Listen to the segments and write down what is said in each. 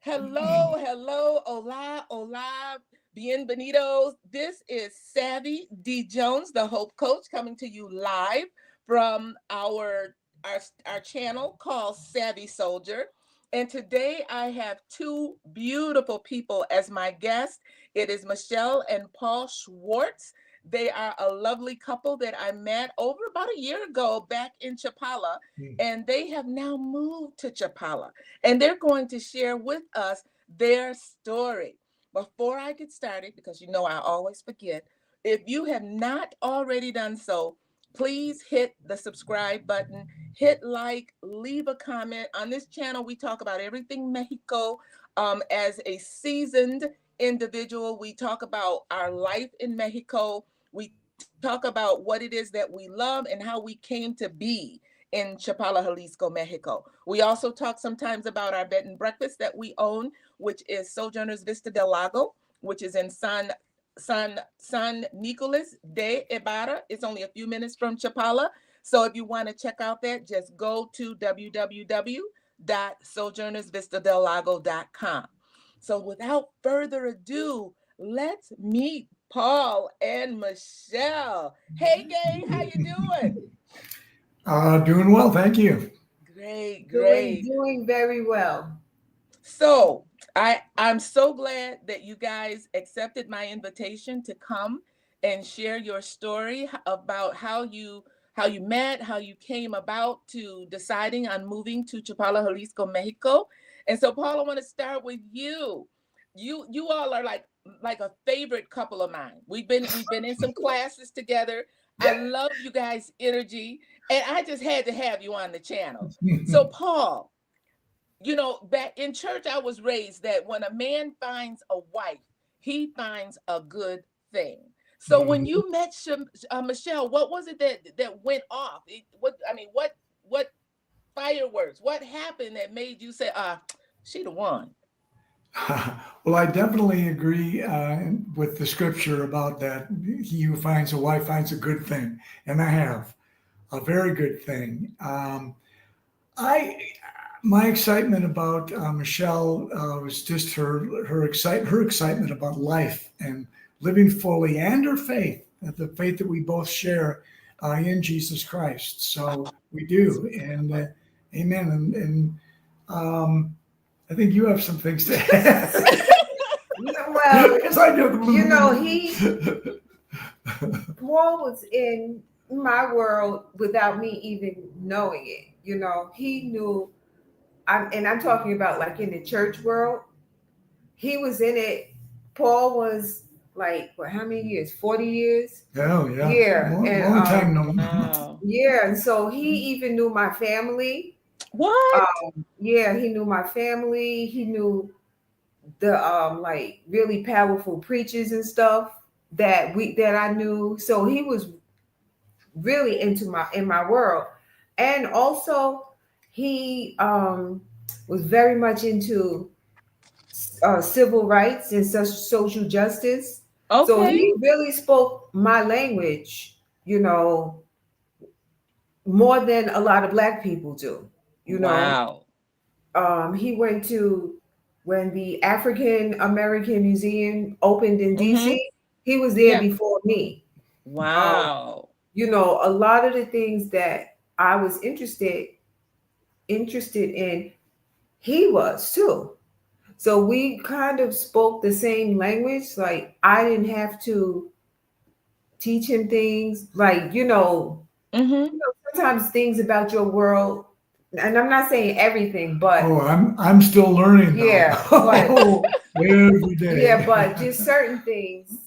Hello, hello, hola, hola, bienvenidos. This is Savvy D. Jones, the Hope Coach, coming to you live from our channel called Savvy Souljar. And today I have two beautiful people as my guests. It is Michelle and Paul Schwartz. They are a lovely couple that I met over about a year ago back in Chapala, and they have now moved to Chapala, and they're going to share with us their story. Before I get started, because you know I always forget, if you have not already done so, please hit the subscribe button, hit like, leave a comment. On this channel, we talk about everything Mexico. As a seasoned individual, we talk about our life in Mexico. We talk about what it is that we love and how we came to be in Chapala, Jalisco, Mexico. We also talk sometimes about our bed and breakfast that we own, which is Sojourners Vista del Lago, which is in San Nicolas de Ibarra. It's only a few minutes from Chapala. So if you want to check out that, just go to www.sojournersvistadelago.com. So without further ado, let's meet Paul and Michelle. Hey, gang, how you doing? Doing well, thank you. Great, Doing, great. doing very well. So I'm so glad that you guys accepted my invitation to come and share your story about how you met, how you came about to deciding on moving to Chapala, Jalisco, Mexico. And so, Paul, I want to start with you. You all are like a favorite couple of mine. We've been in some classes together. I love you guys' energy, and I just had to have you on the channel. So, Paul, you know, back in church, I was raised that when a man finds a wife, he finds a good thing. So when you met Michelle, what was it that went off? What fireworks? What happened that made you say, she the one? Well, I definitely agree with the scripture about that. He who finds a wife finds a good thing, and I have a very good thing. I My excitement about Michelle was just her excitement about life and living fully, and her faith, the faith that we both share in Jesus Christ. So we do, and Amen. And I think you have some things to add. Well, Because I do. you know, Paul was in my world without me even knowing it. You know, he knew, and I'm talking about like in the church world, he was in it. Paul was like, what, how many years? 40 years? Oh, yeah. Yeah. And Long time no. Wow. yeah, and so he even knew my family. What? Yeah, he knew my family. He knew the like really powerful preachers and stuff that I knew. So he was really in my world. And also he was very much into civil rights and social justice. So Okay. he really spoke my language, you know, more than a lot of black people do, you know. Wow. He went to when the African American Museum opened in Mm-hmm. DC. He was there Yeah. before me. Um, Wow. you know, a lot of the things that I was interested in, he was too. So we kind of spoke the same language. Like I didn't have to teach him things. Like Mm-hmm. sometimes things about your world, and I'm not saying everything, but Oh, I'm still learning though. yeah, but Every day. yeah, but just certain things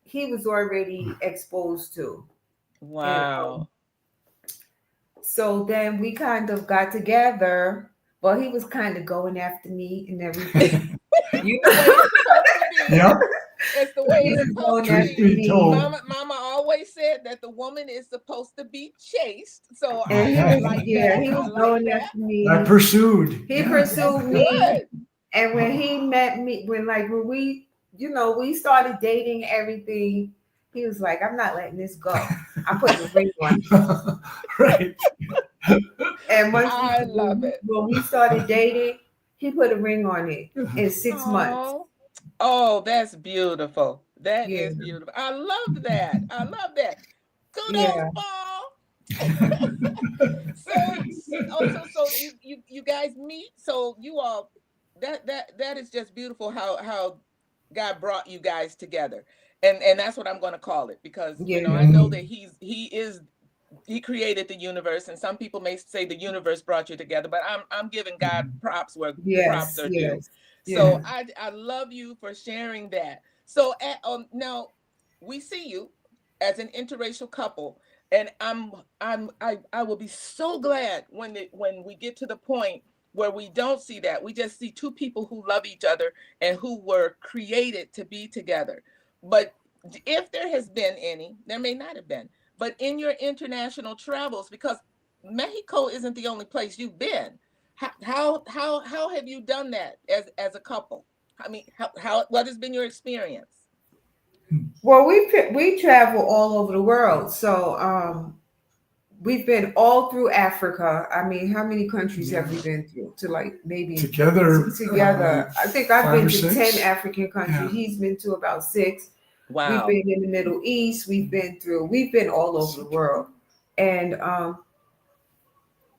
he was already exposed to. And Wow. so then we kind of got together. Well, he was kind of going after me and everything. You The way know, it's supposed to be. Yep. It's the way he it's was supposed going to Truth after be. be me. told. Mama always said that the woman is supposed to be chaste. So And I like that. he I was like going that. after I me. pursued. He Yeah. That's pursued me. good. And when he met me, when we, we started dating everything, he was like, I'm not letting this go. I'm putting a ring on it. Right. And once I love it. when we started dating, He put a ring on it in 6 months. Oh, oh, that's beautiful. That Yeah, is beautiful. I love that. I love that. Kudos, yeah, Paul. So you guys meet. So you all that is just beautiful how God brought you guys together. And that's what I'm going to call it, because I yeah, know that he created the universe, and some people may say the universe brought you together, but I'm giving God props where props yes, are due. yes, So yeah, I love you for sharing that. So now we see you as an interracial couple, and I will be so glad when we get to the point where we don't see that. We just see two people who love each other and who were created to be together. But if there has been any, there may not have been, but in your international travels, because Mexico isn't the only place you've been. How have you done that as a couple? I mean, how what has been your experience? well, we travel all over the world, so we've been all through Africa. I mean, how many countries have Yeah. we been through? To like maybe Together, together. I think I've 5 been or to 10 6. African countries. Yeah. He's been to about 6. We've Wow. been in the Middle East. We've been all over the world. And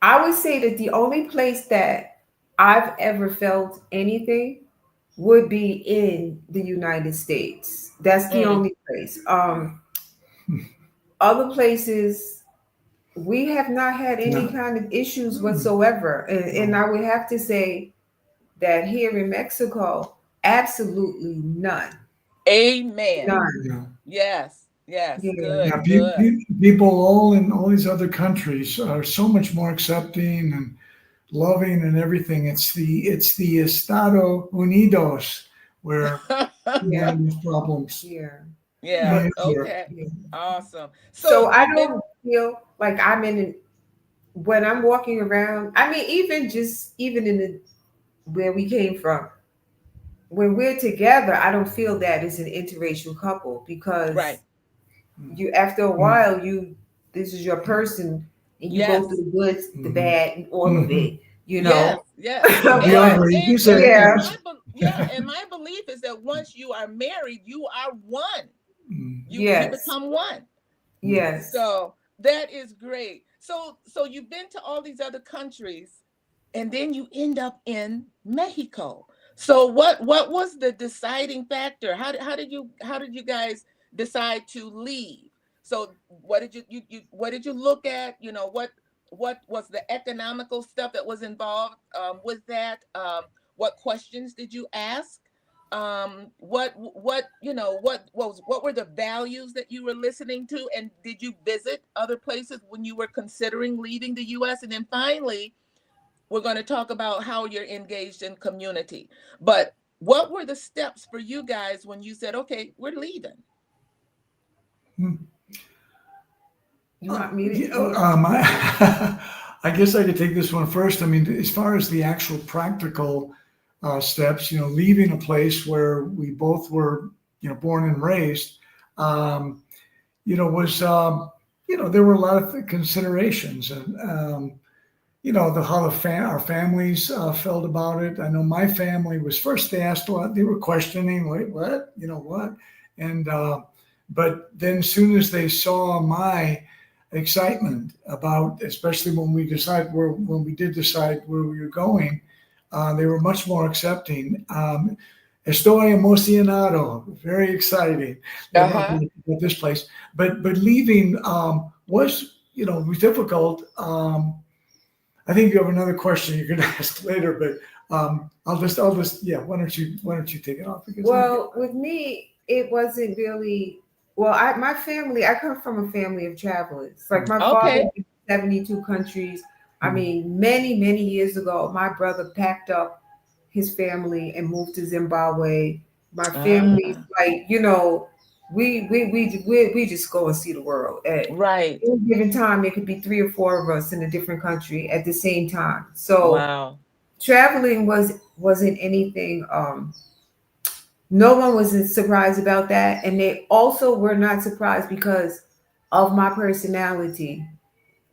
I would say that the only place that I've ever felt anything would be in the United States. That's the Mm, only place. Other places, we have not had any No. kind of issues whatsoever. And I would have to say that here in Mexico, absolutely none. amen. None. Yeah. Yes. Yes. Yeah. Good. Yeah. Good. People all in all these other countries are so much more accepting and loving and everything. It's the Estado Unidos where we Yeah. have these problems. Yeah. Yeah. But Major. Okay. yeah. Awesome. So So I you've been don't feel like I'm in an, when I'm walking around. I mean, even in the where we came from, when we're together, I don't feel that as an interracial couple because right. you after a Mm. while you this is your person and you go through Yes. the good, the Mhm. bad, and all of Mhm. it, you Yes. know. Yes. The And But other, you and said, and yeah, and yeah, and my belief is that once you are married, you are one. mm, You yes, become one. mm. yes. So that is great. So you've been to all these other countries, and then you end up in Mexico. So what was the deciding factor? How did you guys decide to leave? So what did what did you look at? What was the economical stuff that was involved with that? What questions did you ask? What were the values that you were listening to, and did you visit other places when you were considering leaving the US? And then finally, we're going to talk about how you're engaged in community. But what were the steps for you guys when you said, okay, we're leaving? Mm. You want me Yeah, to? Yeah. I guess I could take this one first. I mean, as far as the actual practical steps, leaving a place where we both were, born and raised, um, was, there were a lot of considerations, and how our families felt about it. I know my family was first. They asked a lot. They were questioning, wait, what? What? And but then, as soon as they saw my excitement about, especially when we did decide where we were going, they were much more accepting. Estoy emocionado, very exciting Uh-huh. about this place. But leaving was difficult. I think you have another question you're going to ask later, but yeah. Why don't you take it off because I get Well, with me, it wasn't really. Well, my family. I come from a family of travelers. Like my father Okay. did 72 countries. I mm, mean, many years ago, my brother packed up his family and moved to Zimbabwe. My family's Ah, like, we just go and see the world. At right. any given time, there could be 3 or 4 of us in a different country at the same time. So Wow. traveling wasn't anything. No one was surprised about that, and they also were not surprised because of my personality.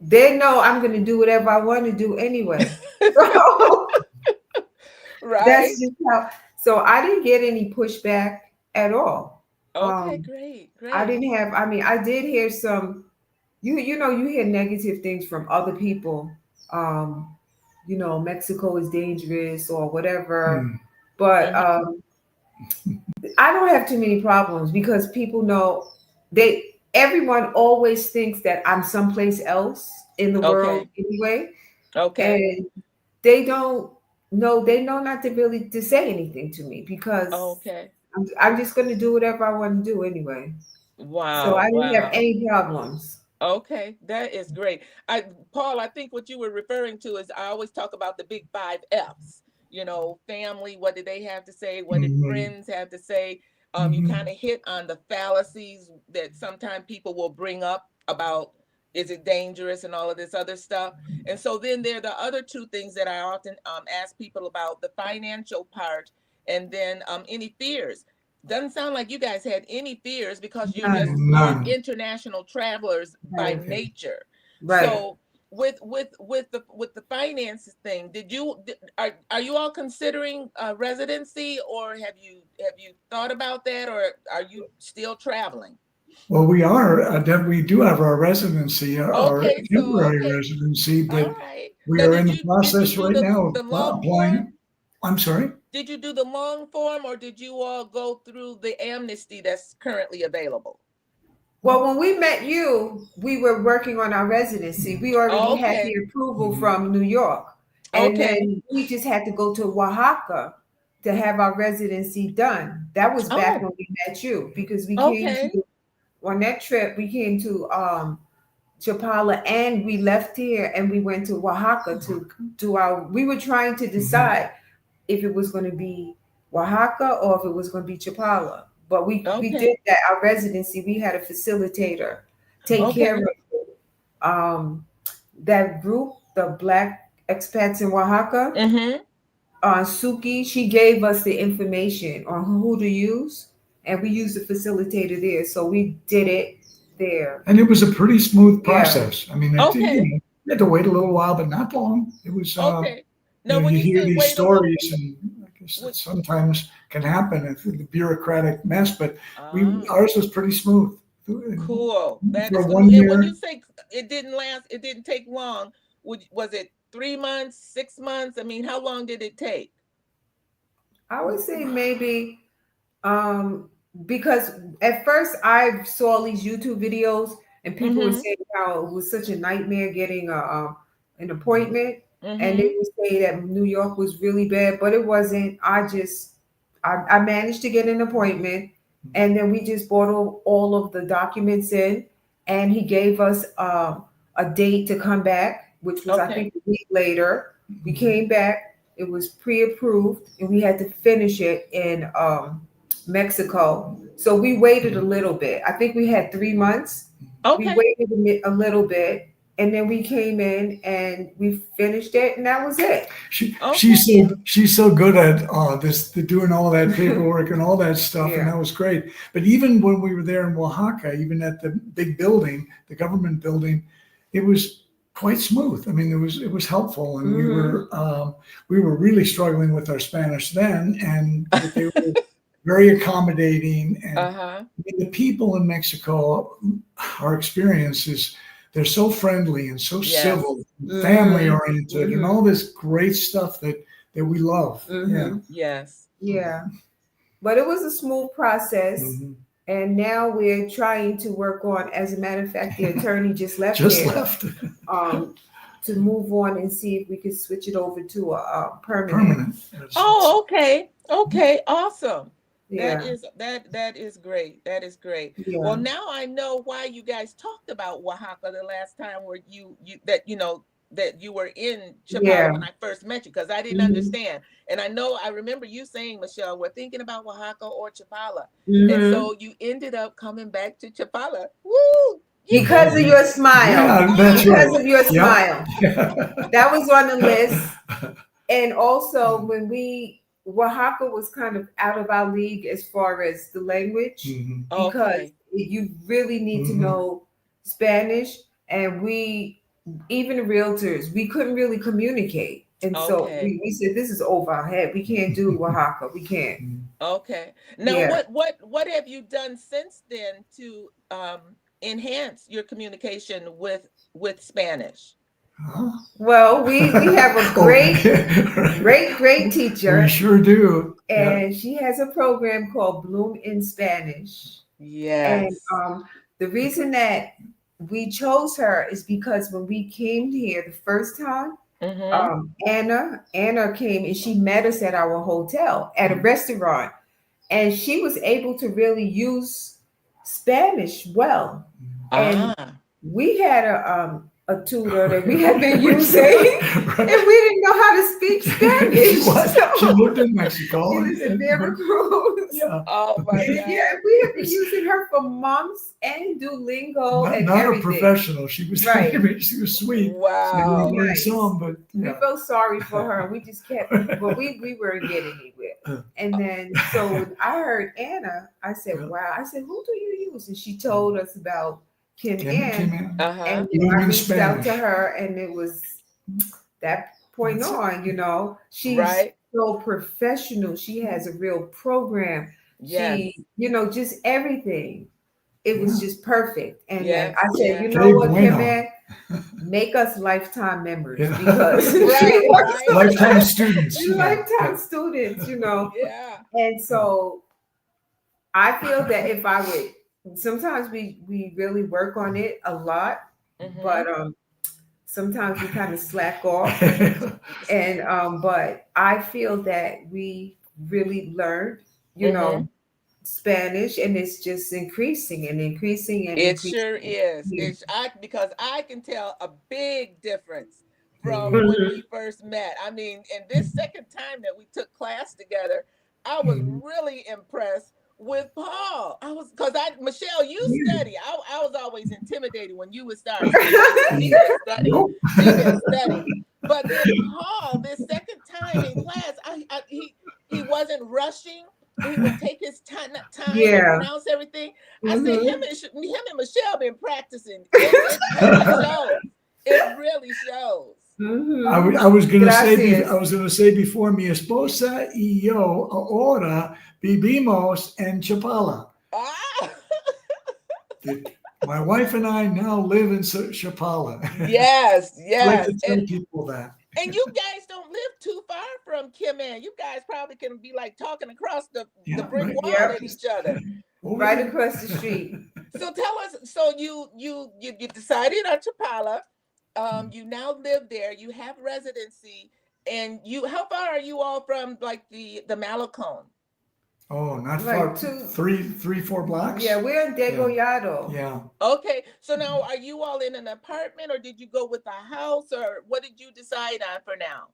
They know I'm going to do whatever I want to do anyway. So Right. That's just how. So I didn't get any pushback at all. Okay, Um, great, I great. didn't have. I mean, I did hear some. You hear negative things from other people. Um, Mexico is dangerous or whatever. Mm. But Hmm. I don't have too many problems because people know they. Everyone always thinks that I'm someplace else in the world Okay, anyway, okay, and they know not to really to say anything to me because okay. I'm just going to do whatever I want to do anyway. So Wow, I didn't have wow. any problems. Okay, that is great. Paul, I think what you were referring to is I always talk about the big five F's. Family, what did they have to say? What did Mhm. friends have to say? You kind Mhm. of hit on the fallacies that sometimes people will bring up about is it dangerous and all of this other stuff. And so then there are the other two things that I often ask people about the financial part and then any fears. Doesn't sound like you guys had any fears because None. you're None. international travelers by Right. Okay. nature. Right. So with the finances thing, are you all considering residency, or have you thought about that, or are you still traveling? Well, we do have our residency, our Okay, so temporary okay, residency, all but right. we Now, are did in the you process do right the now the of long form? applying. I'm sorry. Did you do the long form, or did you all go through the amnesty that's currently available? Well, when we met you, we were working on our residency. We already had the Okay, approval Mhm. from New York. And okay. then we just had to go to Oaxaca to have our residency done. That was back Oh, when we met you because okay, on that trip, we came to Chapala and we left here and we went to Oaxaca to do we were trying to Mhm. decide if it was going to be Oaxaca or if it was going to be Chapala. But we okay, did that. Our residency, we had a facilitator take care okay. of um, that group, the Black expats in Oaxaca. Mm-hmm. Suki, she gave us the information on who to use, and we used the facilitator there. So we did it there. And it was a pretty smooth Yeah. process. I mean, Okay, you had to wait a little while, but not long. It was, okay. Now, when you you hear say these wait a little, stories, and I guess that what? sometimes can happen in the bureaucratic mess, but Ah, ours was pretty smooth. cool. That For is cool. one And when you year, say it didn't last, it didn't take long. Was it 3 months, 6 months? I mean, how long did it take? I would say maybe um because at first I saw these YouTube videos and people were Mm-hmm. saying how it was such a nightmare getting an appointment, and they Mm-hmm. would say that New York was really bad, but it wasn't. I managed to get an appointment, and then we just brought all of the documents in, and he gave us a date to come back, which was I Okay. think a week later. We came back. It was pre-approved, and we had to finish it in Mexico. So we waited a little bit. I think we had 3 months. We Okay. waited a little bit, and then we came in and we finished it, and that was it. Okay. she's so good at doing all that paperwork and all that stuff, and Yeah. that was great. But even when we were there in Oaxaca, even at the big building, the government building, it was quite smooth. I mean, it was helpful, and Hmm. we were really struggling with our Spanish then, but they were very accommodating. And Uh-huh. I mean, the people in Mexico, our experience is they're so friendly and so Yes. civil, family Hmm. oriented, and Hmm. all this great stuff that we love. Yeah. Hmm. Yes. Yeah. But it was a smooth process. Mhm. And now we're trying to work on, as a matter of fact, the attorney just left Just here left. um, to move on and see if we could switch it over to a permanent. Permanent residency. Oh, okay. Okay, awesome. That Yeah. is that is great. That is great. Well, Yeah. now I know why you guys talked about Oaxaca the last time where that you were in Chapala Yeah. when I first met you because I didn't Hmm. understand. And I remember you saying, Michelle, we're thinking about Oaxaca or Chapala. And Hmm. so you ended up coming back to Chapala. Woo! Because of Mhm. your smile. Yeah, that's Because right. of your Yep. smile. That was on the list. And also, when Oaxaca was kind of out of our league as far as the language, Mhm. because Okay. you really need to Mhm. know Spanish, and even the realtors, we couldn't really communicate. And so Okay. we said, this is over our head. We can't do Oaxaca. We can't. Okay. Now, Yeah. what have you done since then to enhance your communication with Spanish? Huh? Well, we have a great, great We teacher, sure do. Yeah. and she has a program called Bloom in Spanish. And Yes. the reason that we chose her is because when we came here the first time, Mm-hmm. Anna came and she met us at our hotel at a restaurant, and she was able to really use Spanish well. And Ah. we had a tutor that we had been using, Right. and we didn't know how to speak Spanish. She So lived in Mexico. she was in Veracruz. Yeah. Oh my God. Yeah, we have been using her for months and Duolingo and Not a everything. professional. She was Right. she was sweet. Wow. She really learned Nice. some, but We yeah. felt sorry for her. We just kept, but we weren't getting anywhere. And then, so when I heard Anna, I said, Yeah. wow. I said, who do you use? And she told us about Kim Came Ann. in. Uh-huh. And Bloom I in reached out to Spanish. her, and it was that point That's it. on, she's Right. so professional. She has a real program. Yes. She, just everything. It was Yeah. just perfect. And then Yes. I said, Yes. you Que know what, Kim bueno. Ann, make us lifetime members Yeah. because Right, she works right. Lifetime students. We're Yeah. lifetime students. Yeah. And so I feel that if I would, sometimes we really work on it a lot, Mm-hmm. but sometimes we kind of slack off. And but I feel that we really learned, Mm-hmm. Spanish, and it's just increasing and increasing and It increasing. sure is. Yeah. Because I can tell a big difference from Mhm. when Mhm. we first met. I mean, and this second time that we took class together, I was Mhm. really impressed with Paul. Michelle, you Yeah. study. I was always intimidated when you would start speaking. She been studying. Nope. She been studying. But then Paul, this second time in class, he wasn't rushing. He would take his time and Yeah. pronounce everything. I said, Mhm. him and Michelle been practicing. It really shows. It really shows. Mhm. I was going to say Gracias. before, mi esposa y yo ahora vivimos en Chapala. Ah, My wife and I now live in Chapala. yes, I like yes. to tell people that. And you guys don't live too far from Kim Ann. You guys probably can be like talking across the Yeah, brick right. wall Yep. at each other. Over Right there. across the street. So tell us. So you decided on Chapala. You now live there. You have residency, and how far are you all from like the Malecone? Oh, not Like far. two. 4 blocks. Yeah, we're in Degollado. Yeah. Okay, so now are you all in an apartment, or did you go with a house, or what did you decide on for now?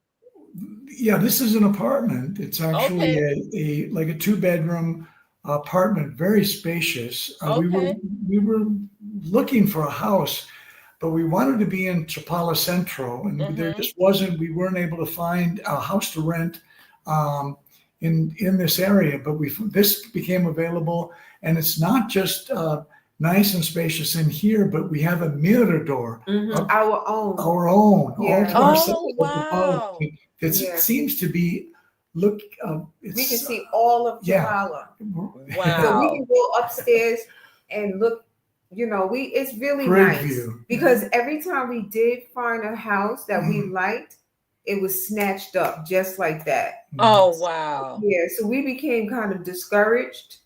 Yeah, this is an apartment. It's actually Okay, a like a 2-bedroom apartment, very spacious. okay. We were looking for a house, but we wanted to be in Chapala Centro, and there Mm-hmm. just wasn't. We weren't able to find a house to rent um, in this area. But this became available, and it's not just nice and spacious in here, but we have a mirador, Mhm. uh, Our own. our own, all Yeah. to Oh, ourselves above. wow. It Yeah. seems to be look. We can It's see all of yeah. Chapala. So we Wow. can go upstairs and look, it's really Great nice view. because every time we did find a house that we liked, it was snatched up just like that. Oh, wow. Yeah, so we became kind of discouraged,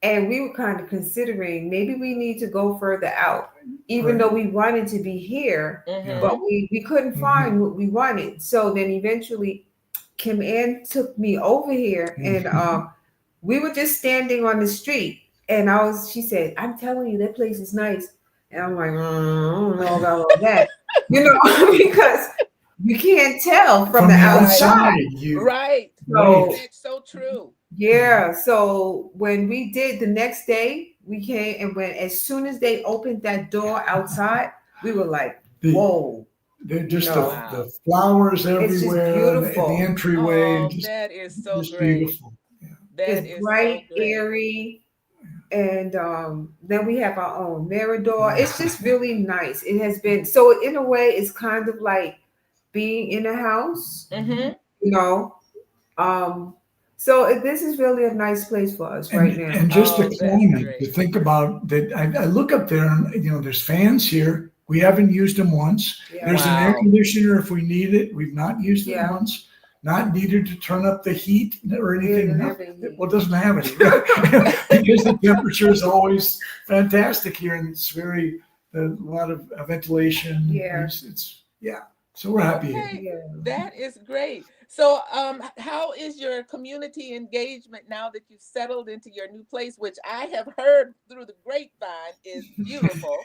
and we were kind of considering maybe we need to go further out, even Right. though we wanted to be here, Mm-hmm. but we couldn't find what we wanted. So then eventually Kim Ann took me over here, and we were just standing on the street, and she said, I'm telling you, that place is nice. And I'm like, I don't know about all that, because you can't tell from the outside. Right. So, That's so true. yeah. So when we did the next day, we came, and as soon as they opened that door outside, we were like, whoa. They're just Wow. the flowers It's just everywhere, beautiful. the entryway, Oh, and that is so just great. beautiful. Yeah. That It's is bright, so great. airy, and then we have our own mirador. It's just really nice. It has been, so in a way, it's kind of like being in a house, Mm-hmm. you know. Um, this is really a nice place for us right now. And just the Oh, that's climate to great. think about that. I look up there and there's fans here. We haven't used them once. Yeah, There's an air Wow. conditioner if we need it. We've not used it yeah, once. Not needed to turn up the heat or it anything. doesn't No, have any. well, it doesn't have any because the temperature is always fantastic here, and it's a lot of ventilation. Yeah, It's yeah. So we're happy here. Okay, yeah. that is great. So, how is your community engagement now that you've settled into your new place, which I have heard through the grapevine is beautiful?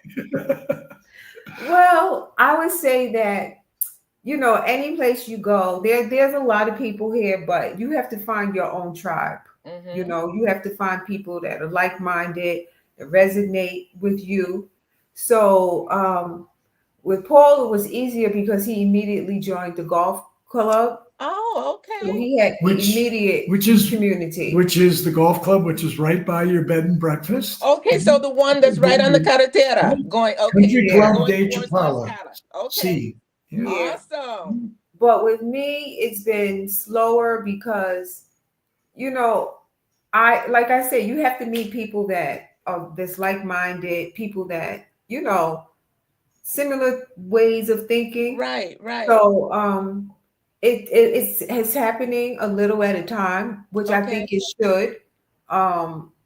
Well, I would say that any place you go, there's a lot of people here, but you have to find your own tribe. Mm-hmm. You have to find people that are like-minded, that resonate with you. So with Paul, it was easier because he immediately joined the golf club. Oh, So okay. he had which immediate which is community. which is the golf club, which is right by your bed and breakfast. Okay, so the one that's right on the carretera, going okay, Country Yeah, Club going de towards La Chapala. Scala. Okay, See, yeah. yeah. awesome. But with me, it's been slower because, you know, like I said, you have to meet people that are that's like-minded, people that, similar ways of thinking. Right, right. So it's happening a little at a time, which I think Okay, it should.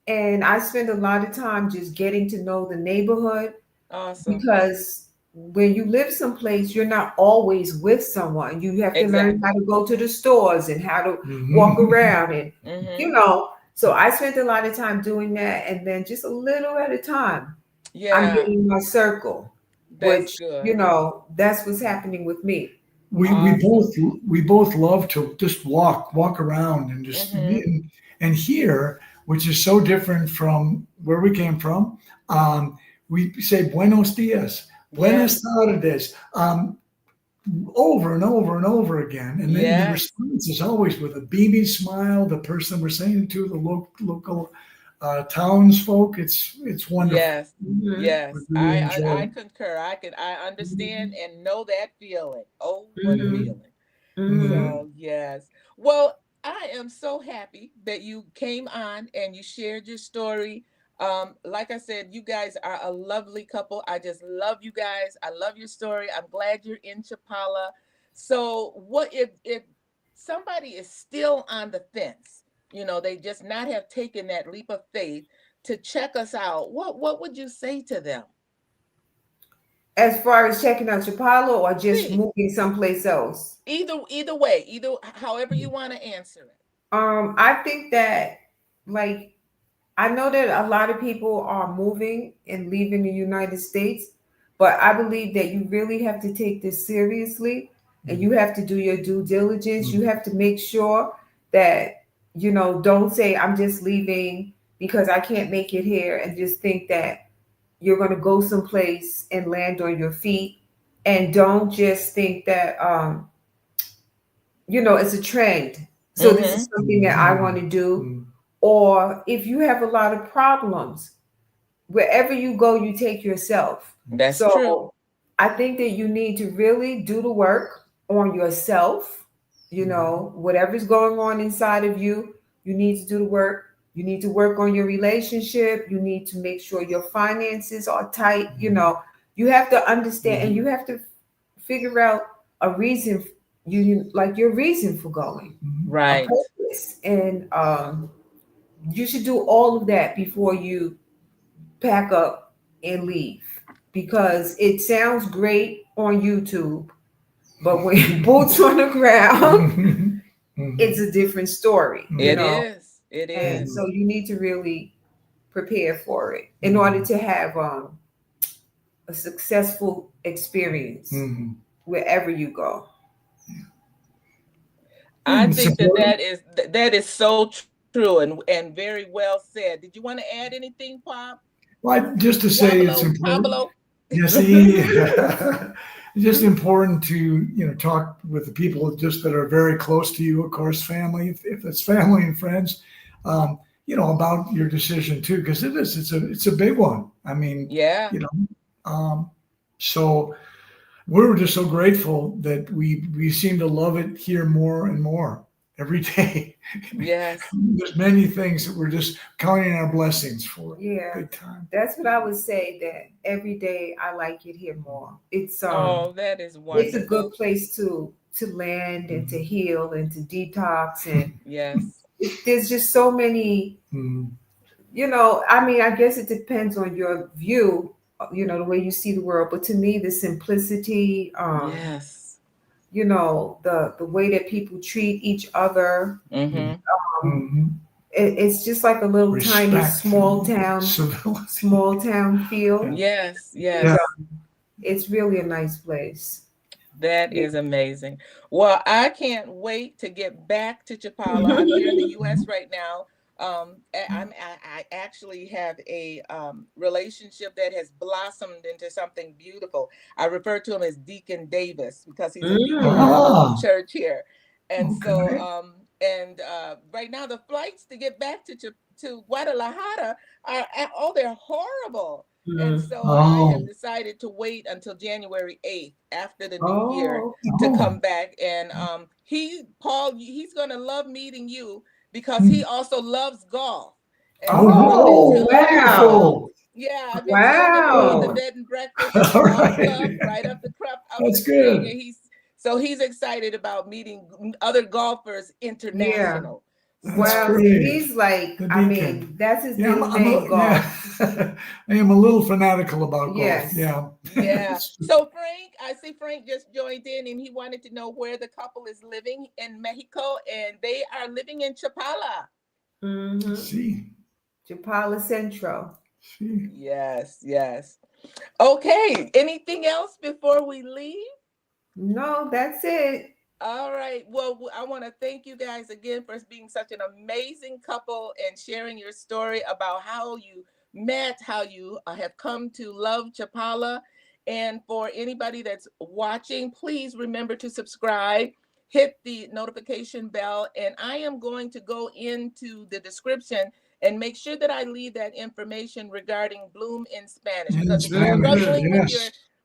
And I spend a lot of time just getting to know the neighborhood awesome. because when you live someplace, you're not always with someone. You have to learn how Exactly. to go to the stores and how to walk Mhm. around and Mm-hmm. so I spent a lot of time doing that, and then just a little at a time, I'm Yeah, getting my circle, that's which good. that's what's happening with me. we we both Awesome. we both love to just walk around and just Mm-hmm. and here, which is so different from where we came from. Um, we say buenos dias, Yes, buenas tardes, over and over and over again, and then the yes, response is always with a beaming smile. The person we're saying it to, the local townsfolk, it's wonderful. yes, Hmm. We yes. really I enjoy. concur. I understand and know that feeling. Oh, what a Hmm. Mhm. feeling. Hmm. Mhm. So, yes. Well, I am so happy that you came on and you shared your story. Like I said, you guys are a lovely couple. I just love you guys. I love your story. I'm glad you're in Chapala. So, what if somebody is still on the fence? They just not have taken that leap of faith to check us out. What would you say to them? As far as checking out Chapala or just See, moving someplace else, either way, either however you want to answer it. I think that, like, I know that a lot of people are moving and leaving the United States, but I believe that you really have to take this seriously and you have to do your due diligence. You have to make sure that, don't say, I'm just leaving because I can't make it here, and just think that you're going to go someplace and land on your feet. And don't just think that, it's a trend. So this Mm-hmm. is something that I want to do. Or if you have a lot of problems, wherever you go, you take yourself. That's true. So I think that you need to really do the work on yourself. Whatever's going on inside of you, you need to do the work. You need to work on your relationship. You need to make sure your finances are tight. You have to understand and you have to figure out a reason, like your reason for going, a Right. purpose. And you should do all of that before you pack up and leave, because it sounds great on YouTube, but when boots on the ground, Mhm. it's a different story, It Mhm. is. It And is. so you need to really prepare for it in order to have a successful experience Mhm. wherever you go. I And think support. that is so true and very well said. Did you want to add anything, Pop? Well, just to say it's Wobble important. Pablo? You see, it's just important to talk with the people just that are very close to you. Of course, family, if it's family and friends, about your decision too, because it's a big one. I mean, Yeah. you know, so we were just so grateful that we seem to love it here more and more every day. Yes. There's many things that we're just counting our blessings for. Yeah, Big time. that's what I would say. That every day I like it here more. Oh, that is It's a wonderful. good place to land and to heal and to detox, and Yes. there's just so many. Mm. I mean, I guess it depends on your view. The way you see the world. But to me, the simplicity, Yes. the way that people treat each other. Mm-hmm. Mm-hmm. It's just like a little tiny Respect, small town civility. feel. Yes. Yes. Yeah. It's really a nice place. That is amazing. Well, I can't wait to get back to Chapala. I'm here in the U.S. right now. I actually have a relationship that has blossomed into something beautiful. I refer to him as Deacon Davis because he's a deacon in our local church here. And so, right now the flights to get back to Guadalajara they're horrible. And so I have decided to wait until January 8th after the new year to come back. And he's going to love meeting you because he also loves golf. And so Wow. yeah, I've been telling him about the bed and breakfast and the All golf right. club right up the That's street. good. And he's excited about meeting other golfers international. Wow, So, he's like, The I deacon. mean, that's his Yeah, middle name, golf. yeah. I am a little fanatical about Yes. golf. Yeah. yeah. So Frank, I see Frank just joined in and he wanted to know where the couple is living in Mexico, and they are living in Chapala. Mm-hmm. See. Chapala Central. See. Yes, yes. Okay. Anything else before we leave? No, that's it. All right. Well, I want to thank you guys again for being such an amazing couple and sharing your story about how you met, how you have come to love Chapala. And for anybody that's watching, please remember to subscribe, hit the notification bell, and I am going to go into the description and make sure that I leave that information regarding Bloom in Spanish, because if you're struggling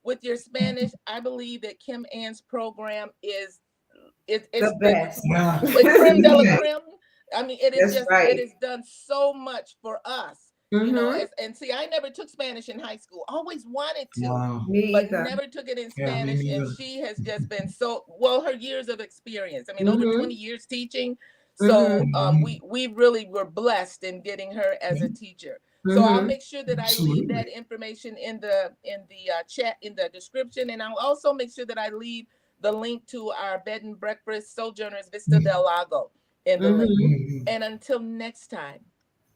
with your Spanish, I believe that Kim Ann's program is it's The best. creme de la creme. I mean, it is That's right. it has done so much for us. And see, I never took Spanish in high school. Always wanted to, Me but either. never took it in Yeah, me Spanish. And neither. she has just been her years of experience. I mean, over 20 years teaching. So we really were blessed in getting her as a teacher. So I'll make sure that I leave that information in the chat, in the description, and I'll also make sure that I leave the link to our bed and breakfast Sojourners Vista del Lago in the link. And until next time,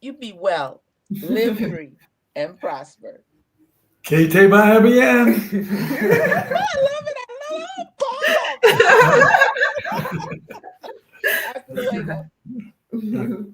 you be well, live free, and prosper. Que te vaya bien. I love it. Paul. Hasta luego.